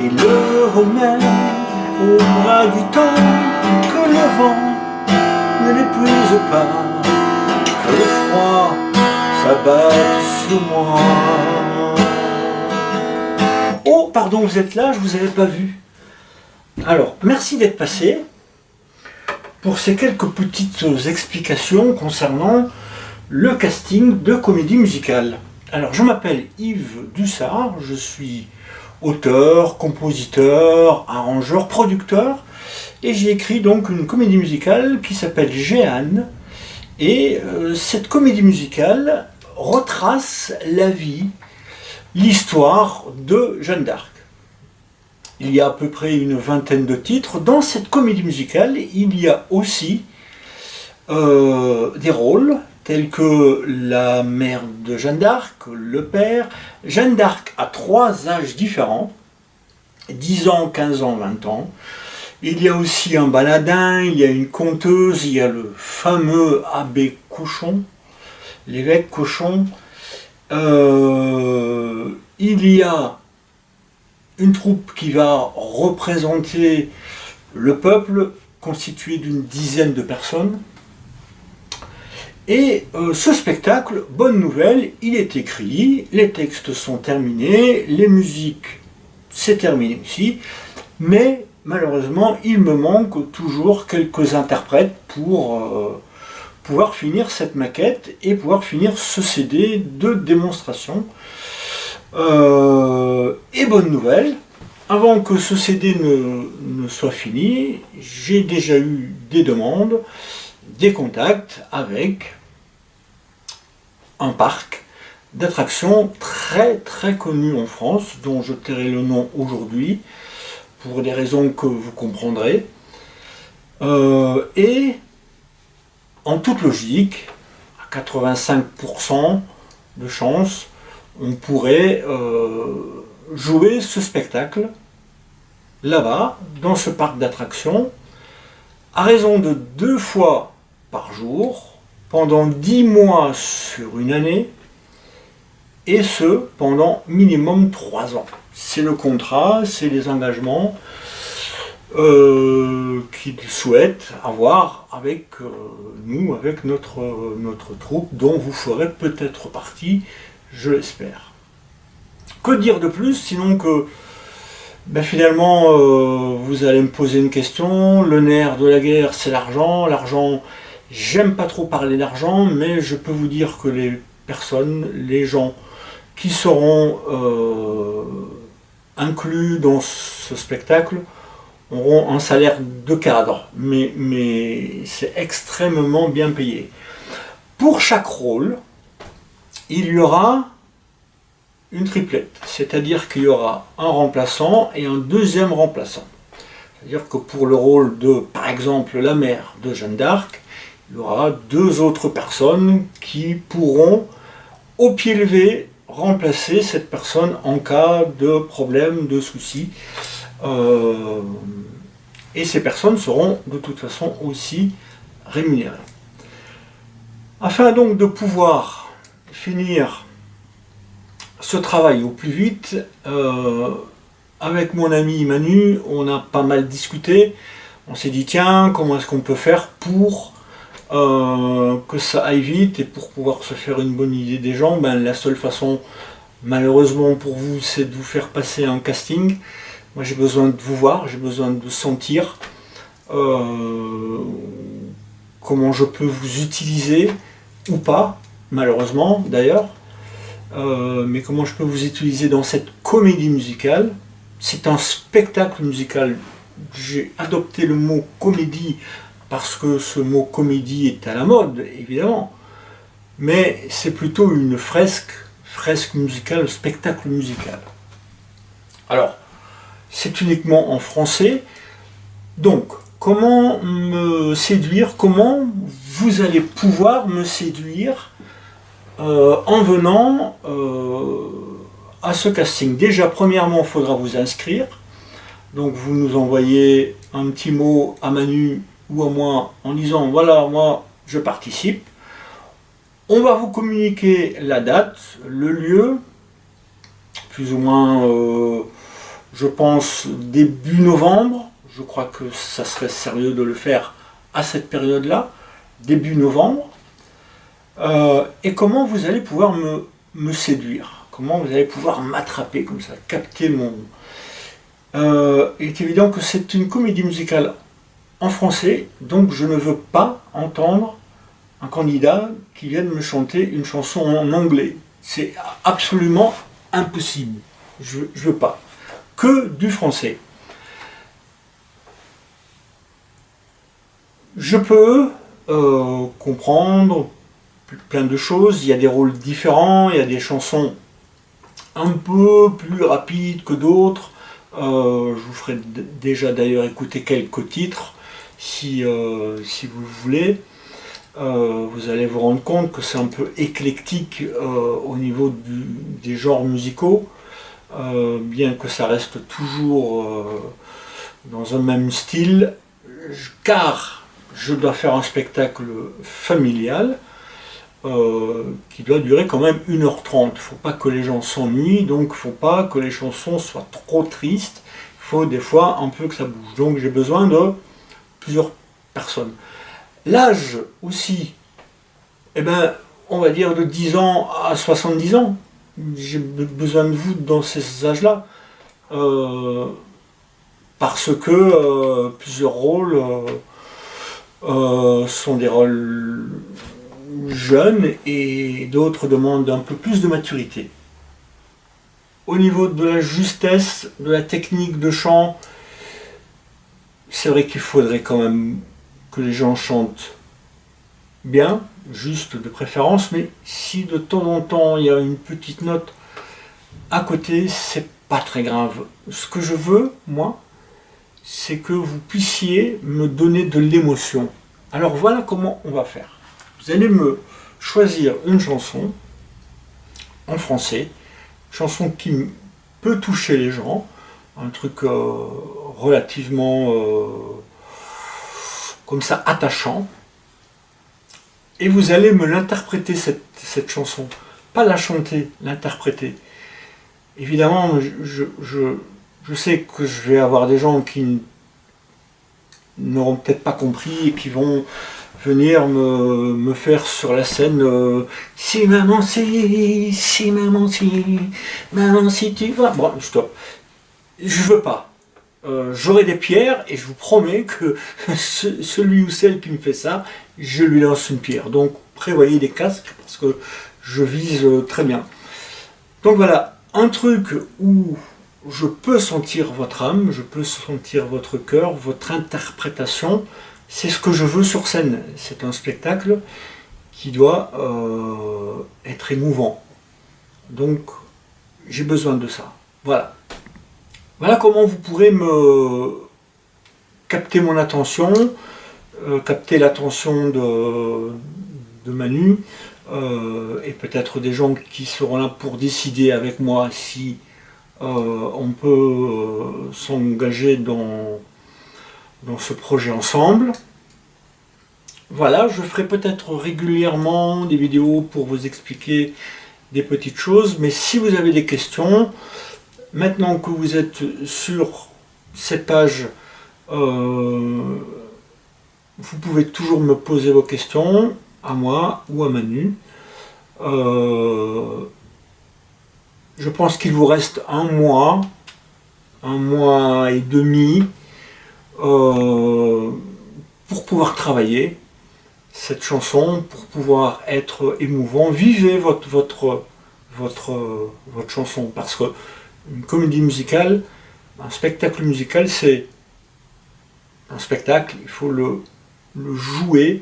et le remède au bras du temps, que le vent ne l'épuise pas, que le froid s'abatte sur moi. Oh, pardon, vous êtes là, je vous avais pas vu. Alors, merci d'être passé pour ces quelques petites explications concernant le casting de comédie musicale. Alors, je m'appelle Yves Dussard, je suis auteur, compositeur, arrangeur, producteur, et j'ai écrit donc une comédie musicale qui s'appelle Jeanne, et cette comédie musicale retrace la vie, l'histoire de Jeanne d'Arc. Il y a à peu près une vingtaine de titres. Dans cette comédie musicale, il y a aussi des rôles tels que la mère de Jeanne d'Arc, le père. Jeanne d'Arc a 3 âges différents, 10 ans, 15 ans, 20 ans. Il y a aussi un baladin, il y a une conteuse, il y a le fameux abbé Cochon, l'évêque Cochon. Il y a une troupe qui va représenter le peuple, constitué d'une dizaine de personnes. Et ce spectacle, bonne nouvelle, il est écrit, les textes sont terminés, les musiques, c'est terminé aussi, mais malheureusement, il me manque toujours quelques interprètes pour pouvoir finir cette maquette et pouvoir finir ce CD de démonstration. Et bonne nouvelle, avant que ce CD ne soit fini, j'ai déjà eu des demandes, des contacts avec un parc d'attractions très très connu en France, dont je tairai le nom aujourd'hui, pour des raisons que vous comprendrez. Et en toute logique, à 85% de chance, on pourrait jouer ce spectacle là-bas, dans ce parc d'attractions, à raison de 2 fois par jour, pendant 10 mois sur une année, et ce, pendant minimum 3 ans. C'est le contrat, c'est les engagements qu'ils souhaitent avoir avec nous, avec notre troupe, dont vous ferez peut-être partie, je l'espère. Que dire de plus, sinon que finalement, vous allez me poser une question. Le nerf de la guerre, c'est l'argent. L'argent, j'aime pas trop parler d'argent, mais je peux vous dire que les personnes, les gens qui seront inclus dans ce spectacle auront un salaire de cadre, mais c'est extrêmement bien payé. Pour chaque rôle, il y aura une triplette, c'est-à-dire qu'il y aura un remplaçant et un deuxième remplaçant. C'est-à-dire que pour le rôle de, par exemple, la mère de Jeanne d'Arc, il y aura 2 autres personnes qui pourront, au pied levé, remplacer cette personne en cas de problème, de souci. Et ces personnes seront de toute façon aussi rémunérées. Afin donc de pouvoir finir ce travail au plus vite, avec mon ami Manu, on a pas mal discuté. On s'est dit, tiens, comment est-ce qu'on peut faire pour que ça aille vite, et pour pouvoir se faire une bonne idée des gens. La seule façon, malheureusement pour vous, c'est de vous faire passer un casting. Moi, j'ai besoin de vous voir, j'ai besoin de sentir comment je peux vous utiliser, ou pas, malheureusement d'ailleurs, mais comment je peux vous utiliser dans cette comédie musicale. C'est un spectacle musical. J'ai adopté le mot comédie parce que ce mot comédie est à la mode, évidemment, mais c'est plutôt une fresque musicale, spectacle musical. Alors, c'est uniquement en français. Donc, comment me séduire, comment vous allez pouvoir me séduire en venant à ce casting? Déjà, premièrement, il faudra vous inscrire. Donc, vous nous envoyez un petit mot à Manu ou à moi en disant, voilà, moi, je participe. On va vous communiquer la date, le lieu, plus ou moins je pense début novembre. Je crois que ça serait sérieux de le faire à cette période-là, début novembre. Et comment vous allez pouvoir me séduire, comment vous allez pouvoir m'attraper comme ça, capter mon... il est évident que c'est une comédie musicale en français, donc je ne veux pas entendre un candidat qui vienne me chanter une chanson en anglais. C'est absolument impossible. Je veux pas. Que du français. Je peux comprendre plein de choses. Il y a des rôles différents, il y a des chansons un peu plus rapides que d'autres. Je vous ferai déjà d'ailleurs écouter quelques titres si vous voulez. Vous allez vous rendre compte que c'est un peu éclectique au niveau des genres musicaux, bien que ça reste toujours dans un même style, car je dois faire un spectacle familial qui doit durer quand même 1h30. Il ne faut pas que les gens s'ennuient, donc il ne faut pas que les chansons soient trop tristes. Il faut des fois un peu que ça bouge. Donc j'ai besoin de plusieurs personnes. L'âge aussi, eh ben, on va dire de 10 ans à 70 ans. J'ai besoin de vous dans ces âges-là. Parce que plusieurs rôles sont des rôles jeunes et d'autres demandent un peu plus de maturité. Au niveau de la justesse, de la technique de chant, c'est vrai qu'il faudrait quand même que les gens chantent bien, juste de préférence, mais si de temps en temps il y a une petite note à côté, c'est pas très grave. Ce que je veux, moi, c'est que vous puissiez me donner de l'émotion. Alors voilà comment on va faire. Vous allez me choisir une chanson en français, une chanson qui peut toucher les gens, un truc relativement comme ça attachant, et vous allez me l'interpréter cette chanson, pas la chanter, l'interpréter. Évidemment, je sais que je vais avoir des gens qui n'auront peut-être pas compris et qui vont venir me faire sur la scène si maman si maman si tu vas. Bon, stop. Je veux pas. J'aurai des pierres et je vous promets que celui ou celle qui me fait ça, je lui lance une pierre. Donc prévoyez des casques parce que je vise très bien. Donc voilà, un truc où je peux sentir votre âme, je peux sentir votre cœur, votre interprétation. C'est ce que je veux sur scène. C'est un spectacle qui doit être émouvant. Donc j'ai besoin de ça. Voilà. Voilà comment vous pourrez me capter mon attention, capter l'attention de Manu, et peut-être des gens qui seront là pour décider avec moi si on peut s'engager dans ce projet ensemble. Voilà, je ferai peut-être régulièrement des vidéos pour vous expliquer des petites choses, mais si vous avez des questions, maintenant que vous êtes sur cette page, vous pouvez toujours me poser vos questions, à moi ou à Manu. Je pense qu'il vous reste un mois et demi, pour pouvoir travailler cette chanson, pour pouvoir être émouvant. Vivez votre chanson, parce que une comédie musicale, un spectacle musical, c'est un spectacle, il faut le jouer,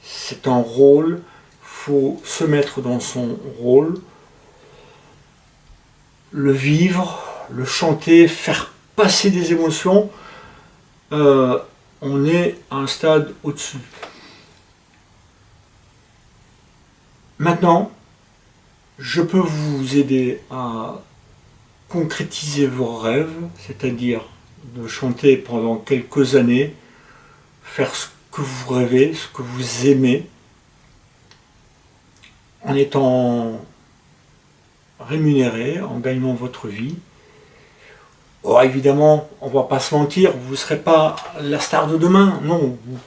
c'est un rôle, il faut se mettre dans son rôle, le vivre, le chanter, faire passer des émotions. On est à un stade au-dessus. Maintenant, je peux vous aider à concrétiser vos rêves, c'est-à-dire de chanter pendant quelques années, faire ce que vous rêvez, ce que vous aimez, en étant rémunéré, en gagnant votre vie, Oh, évidemment, on va pas se mentir, vous ne serez pas la star de demain. Non, vous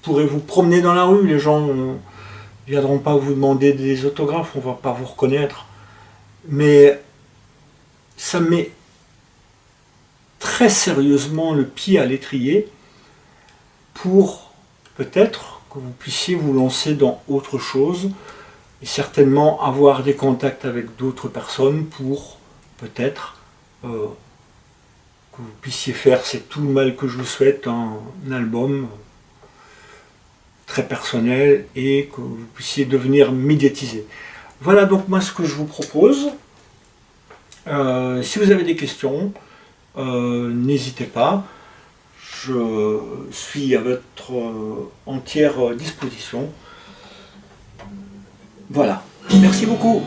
pourrez vous promener dans la rue, les gens ne viendront pas vous demander des autographes, on ne va pas vous reconnaître. Mais ça met très sérieusement le pied à l'étrier pour peut-être que vous puissiez vous lancer dans autre chose et certainement avoir des contacts avec d'autres personnes pour peut-être que vous puissiez faire, c'est tout le mal que je vous souhaite, un album très personnel et que vous puissiez devenir médiatisé. Voilà donc moi ce que je vous propose. Si vous avez des questions, n'hésitez pas. Je suis à votre entière disposition. Voilà. Merci beaucoup.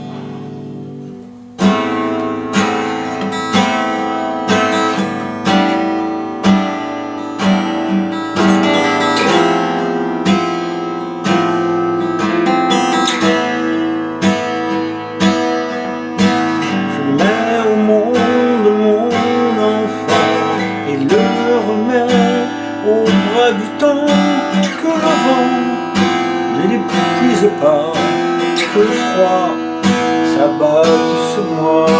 Du temps que le vent ne l'épuise pas, que le froid s'abat sur moi.